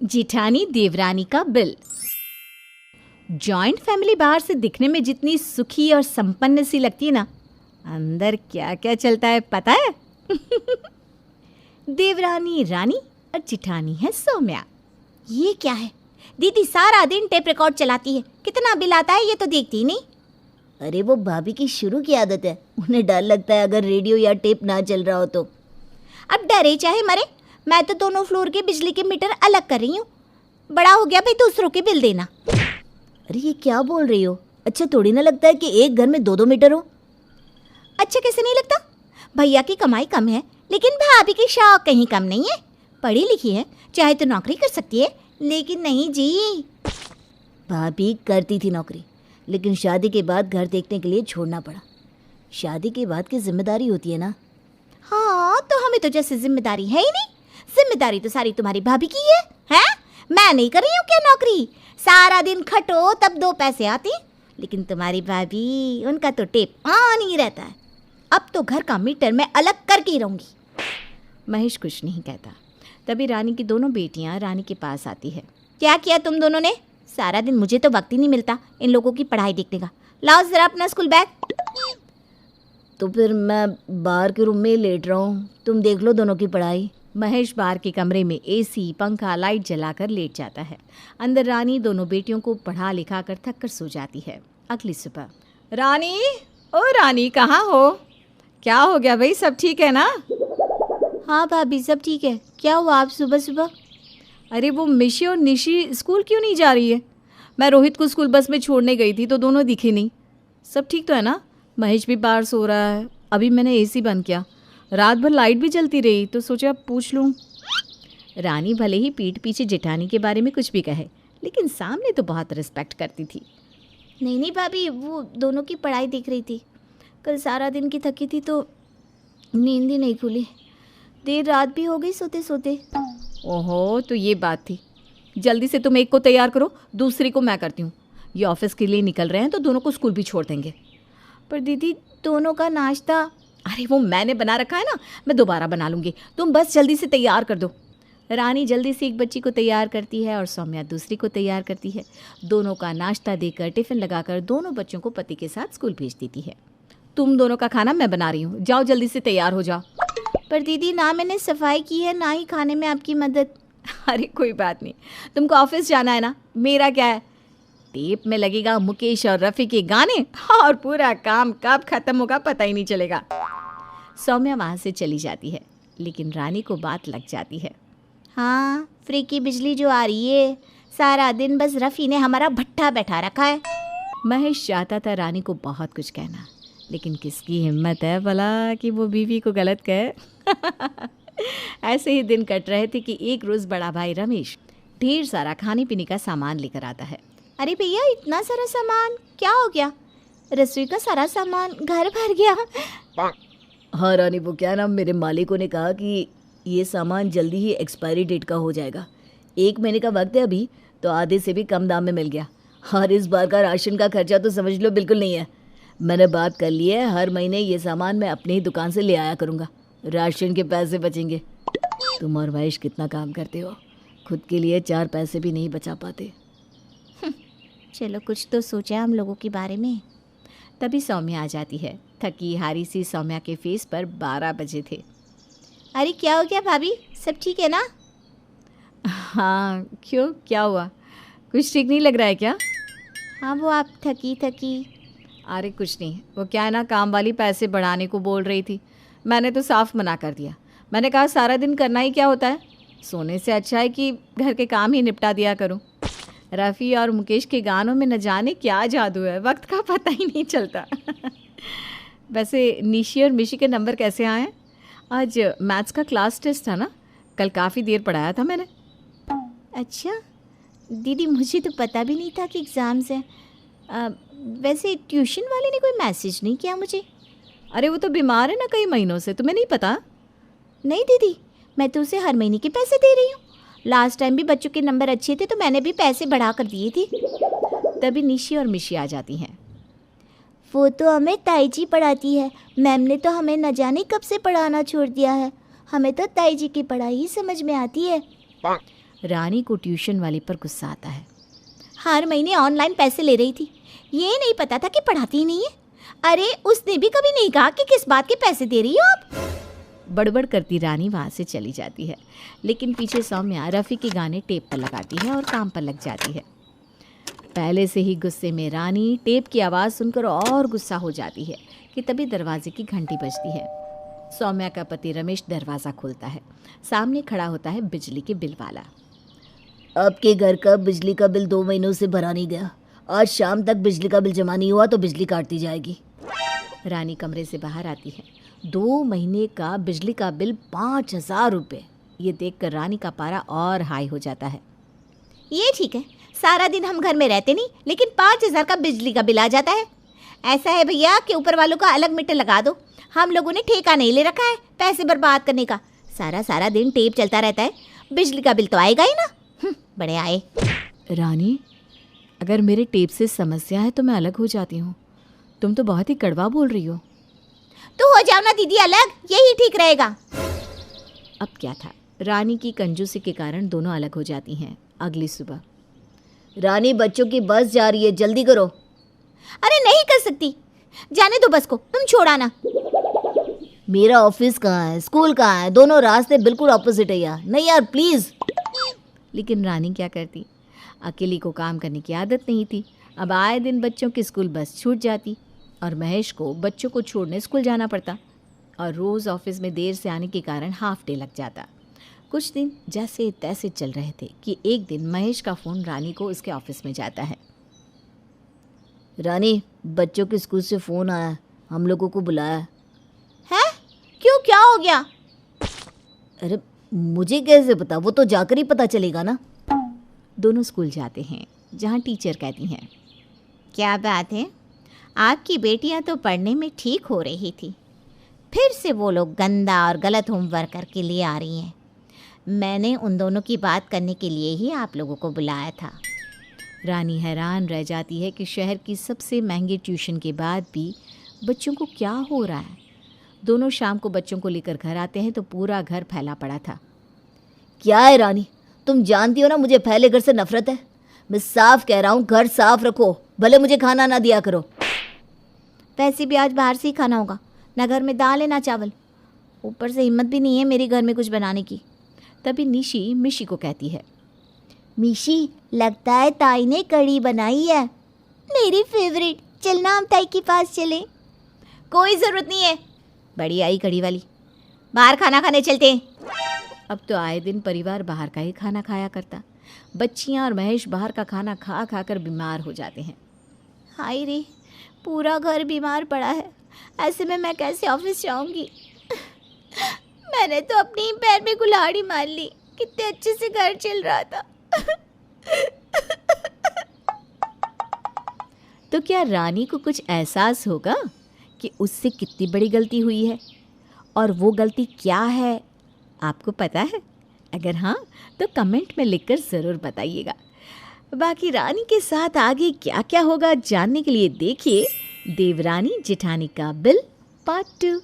जिठानी देवरानी का bill. Joint family बाहर से दिखने में जितनी सुखी और संपन्न सी लगती है ना, अंदर क्या क्या चलता है पता है? देवरानी रानी और जिठानी है सौम्या। ये क्या है? दीदी सारा दिन टेप रिकॉर्ड चलाती है, कितना बिल आता है ये तो देखती ही नहीं। अरे वो भाभी की शुरू की आदत है, उन्हें डर लगता है अगर रेडियो या टेप ना चल रहा हो तो। अब डरे चाहे मरे, मैं तो दोनों फ्लोर के बिजली के मीटर अलग कर रही हूँ। बड़ा हो गया भाई दूसरों के बिल देना। अरे ये क्या बोल रही हो? अच्छा थोड़ी ना लगता है कि एक घर में 2-2 मीटर हो? अच्छा कैसे नहीं लगता? भैया की कमाई कम है लेकिन भाभी की शौक कहीं कम नहीं है। पढ़ी लिखी है, चाहे तो नौकरी कर सकती है, लेकिन नहीं जी। भाभी करती थी नौकरी, लेकिन शादी के बाद घर देखने के लिए छोड़ना पड़ा। शादी के बाद की जिम्मेदारी होती है ना। हाँ तो हमें तो जैसे जिम्मेदारी है ही नहीं। जिम्मेदारी तो सारी तुम्हारी भाभी की है, हैं? मैं नहीं कर रही हूँ क्या नौकरी? सारा दिन खटो तब 2 पैसे आते, लेकिन तुम्हारी भाभी, उनका तो टेप ऑन ही रहता है। अब तो घर का मीटर मैं अलग करके ही रहूंगी। महेश कुछ नहीं कहता। तभी रानी की दोनों बेटियां रानी के पास आती है। क्या किया तुम दोनों ने? सारा दिन मुझे तो वक्त ही नहीं मिलता इन लोगों की पढ़ाई देखने का। लाओ जरा अपना स्कूल बैग। तो फिर मैं बाहर के रूम में लेट रहा हूँ, तुम देख लो दोनों की पढ़ाई। महेश बाहर के कमरे में एसी, पंखा, लाइट जलाकर लेट जाता है। अंदर रानी दोनों बेटियों को पढ़ा लिखा कर थक कर सो जाती है। अगली सुबह, रानी, ओ रानी कहाँ हो? क्या हो गया भाई, सब ठीक है ना? हाँ भाभी सब ठीक है। क्या हुआ आप सुबह सुबह? अरे वो मिशी और निशी स्कूल क्यों नहीं जा रही है? मैं रोहित को स्कूल बस में छोड़ने गई थी तो दोनों दिखे नहीं। सब ठीक तो है ना? महेश भी बाहर सो रहा है। अभी मैंने एसी बंद किया, रात भर लाइट भी जलती रही तो सोचा पूछ लूँ। रानी भले ही पीठ पीछे जेठानी के बारे में कुछ भी कहे, लेकिन सामने तो बहुत रिस्पेक्ट करती थी। नहीं नहीं भाभी, वो दोनों की पढ़ाई देख रही थी। कल सारा दिन की थकी थी तो नींद ही नहीं खुली। देर रात भी हो गई सोते सोते। ओहो, तो ये बात थी। जल्दी से तुम एक को तैयार करो, दूसरी को मैं करती हूँ। ये ऑफिस के लिए निकल रहे हैं तो दोनों को स्कूल भी छोड़ देंगे। पर दीदी दोनों का नाश्ता। अरे वो मैंने बना रखा है ना, मैं दोबारा बना लूँगी। तुम बस जल्दी से तैयार कर दो। रानी जल्दी से एक बच्ची को तैयार करती है और सौम्या दूसरी को तैयार करती है। दोनों का नाश्ता देकर, टिफ़िन लगाकर दोनों बच्चों को पति के साथ स्कूल भेज देती है। तुम दोनों का खाना मैं बना रही हूँ, जाओ जल्दी से तैयार हो जाओ। पर दीदी ना मैंने सफाई की है ना ही खाने में आपकी मदद। अरे कोई बात नहीं, तुमको ऑफिस जाना है ना, मेरा क्या है। टेप में लगेगा मुकेश और रफ़ी के गाने और पूरा काम कब खत्म होगा पता ही नहीं चलेगा। सौम्या वहाँ से चली जाती है, लेकिन रानी को बात लग जाती है। हाँ, फ्री की बिजली जो आ रही है, सारा दिन बस रफ़ी ने हमारा भट्ठा बैठा रखा है। महेश चाहता था रानी को बहुत कुछ कहना, लेकिन किसकी हिम्मत है भला कि वो बीवी को गलत कहे। ऐसे ही दिन कट रहे थे कि एक रोज़ बड़ा भाई रमेश ढेर सारा खाने पीने का सामान लेकर आता है। अरे भैया इतना सारा सामान क्या हो गया? रसोई का सारा सामान घर भर गया। हाँ रानी, वो क्या नाम, मेरे मालिकों ने कहा कि ये सामान जल्दी ही एक्सपायरी डेट का हो जाएगा। 1 महीने का वक्त है अभी, तो आधे से भी कम दाम में मिल गया। और इस बार का राशन का खर्चा तो समझ लो बिल्कुल नहीं है। मैंने बात कर ली है, हर महीने ये सामान मैं अपनी ही दुकान से ले आया करूँगा, राशन के पैसे बचेंगे। तुम और महेश कितना काम करते हो, खुद के लिए 4 पैसे भी नहीं बचा पाते। चलो कुछ तो सोचा हम लोगों के बारे में। तभी सौम्या आ जाती है। थकी हारी सी सौम्या के फेस पर 12 बजे थे। अरे क्या हो गया भाभी, सब ठीक है ना? हाँ, क्यों, क्या हुआ? कुछ ठीक नहीं लग रहा है क्या? हाँ वो आप थकी थकी। अरे कुछ नहीं, वो क्या है ना, काम वाली पैसे बढ़ाने को बोल रही थी। मैंने तो साफ मना कर दिया। मैंने कहा सारा दिन करना ही क्या होता है, सोने से अच्छा है कि घर के काम ही निपटा दिया करूं। रफ़ी और मुकेश के गानों में न जाने क्या जादू है, वक्त का पता ही नहीं चलता। वैसे निशी और मिशी के नंबर कैसे आए? आज मैथ्स का क्लास टेस्ट था ना, कल काफ़ी देर पढ़ाया था मैंने। अच्छा दीदी, मुझे तो पता भी नहीं था कि एग्ज़ाम्स हैं। वैसे ट्यूशन वाले ने कोई मैसेज नहीं किया मुझे। अरे वो तो बीमार है ना कई महीनों से, तुम्हें नहीं पता? नहीं दीदी, मैं तो उसे हर महीने के पैसे दे रही हूँ। लास्ट टाइम भी बच्चों के नंबर अच्छे थे तो मैंने भी पैसे बढ़ा कर दिए थे। तभी निशी और मिशी आ जाती हैं। वो तो हमें ताई जी पढ़ाती है, मैम ने तो हमें न जाने कब से पढ़ाना छोड़ दिया है। हमें तो ताई जी की पढ़ाई ही समझ में आती है। रानी को ट्यूशन वाली पर गुस्सा आता है। हर महीने ऑनलाइन पैसे ले रही थी, ये नहीं पता था कि पढ़ाती ही नहीं है। अरे उसने भी कभी नहीं कहा कि किस बात के पैसे दे रही हो आप। बड़बड़ करती रानी वहाँ से चली जाती है, लेकिन पीछे सौम्या रफ़ी के गाने टेप पर लगाती है और काम पर लग जाती है। पहले से ही गुस्से में रानी टेप की आवाज़ सुनकर और गुस्सा हो जाती है कि तभी दरवाजे की घंटी बजती है। सौम्या का पति रमेश दरवाज़ा खोलता है। सामने खड़ा होता है बिजली के बिल वाला। आपके घर का बिजली का बिल 2 महीनों से भरा नहीं गया। आज शाम तक बिजली का बिल जमा नहीं हुआ तो बिजली काट दी जाएगी। रानी कमरे से बाहर आती है। 2 महीने का बिजली का बिल 5,000 रुपये। ये देखकर रानी का पारा और हाई हो जाता है। ये ठीक है, सारा दिन हम घर में रहते नहीं, लेकिन 5,000 का बिजली का बिल आ जाता है। ऐसा है भैया कि ऊपर वालों का अलग मीटर लगा दो। हम लोगों ने ठेका नहीं ले रखा है पैसे बर्बाद करने का। सारा दिन टेप चलता रहता है, बिजली का बिल तो आएगा ही ना। बड़े आए। रानी, अगर मेरे टेप से समस्या है तो मैं अलग हो जाती हूँ। तुम तो बहुत ही कड़वा बोल रही हो। तो हो जाओ ना दीदी अलग, यही ठीक रहेगा। अब क्या था, रानी की कंजूसी के कारण दोनों अलग हो जाती हैं। अगली सुबह, रानी बच्चों की बस जा रही है, जल्दी करो। अरे नहीं कर सकती, जाने दो बस को, तुम छोड़ाना। मेरा ऑफिस कहाँ है, स्कूल कहाँ है, दोनों रास्ते बिल्कुल ऑपोजिट है यार। नहीं यार प्लीज़। लेकिन रानी क्या करती, अकेली को काम करने की आदत नहीं थी। अब आए दिन बच्चों की स्कूल बस छूट जाती और महेश को बच्चों को छोड़ने स्कूल जाना पड़ता और रोज़ ऑफिस में देर से आने के कारण हाफ डे लग जाता। कुछ दिन जैसे तैसे चल रहे थे कि एक दिन महेश का फ़ोन रानी को उसके ऑफिस में जाता है। रानी, बच्चों के स्कूल से फ़ोन आया, हम लोगों को बुलाया है। क्यों, क्या हो गया? अरे मुझे कैसे पता, वो तो जाकर ही पता चलेगा ना। दोनों स्कूल जाते हैं जहाँ टीचर कहती हैं, क्या बात है, आपकी बेटियां तो पढ़ने में ठीक हो रही थी, फिर से वो लोग गंदा और गलत होमवर्क करके लिए आ रही हैं। मैंने उन दोनों की बात करने के लिए ही आप लोगों को बुलाया था। रानी हैरान रह जाती है कि शहर की सबसे महंगी ट्यूशन के बाद भी बच्चों को क्या हो रहा है। दोनों शाम को बच्चों को लेकर घर आते हैं तो पूरा घर फैला पड़ा था। क्या है रानी, तुम जानती हो ना मुझे फैले घर से नफरत है। मैं साफ कह रहा हूँ, घर साफ रखो, भले मुझे खाना ना दिया करो। वैसे भी आज बाहर से ही खाना होगा, ना घर में दाल है ना चावल, ऊपर से हिम्मत भी नहीं है मेरे घर में कुछ बनाने की। तभी निशी मिशी को कहती है, मिशी, लगता है ताई ने कढ़ी बनाई है, मेरी फेवरेट। चलना हम ताई के पास चलें। कोई ज़रूरत नहीं है, बड़ी आई कढ़ी वाली, बाहर खाना खाने चलते हैं। अब तो आए दिन परिवार बाहर का ही खाना खाया करता। बच्चियां और महेश बाहर का खाना खा खा कर बीमार हो जाते हैं। हाय रे, पूरा घर बीमार पड़ा है, ऐसे में मैं कैसे ऑफिस जाऊंगी? मैंने तो अपने ही पैर में कुल्हाड़ी मार ली, कितने अच्छे से घर चल रहा था। तो क्या रानी को कुछ एहसास होगा कि उससे कितनी बड़ी गलती हुई है, और वो गलती क्या है आपको पता है? अगर हाँ तो कमेंट में लिखकर ज़रूर बताइएगा। बाकी रानी के साथ आगे क्या क्या होगा जानने के लिए देखिए देवरानी जेठानी का बिल पार्ट 2।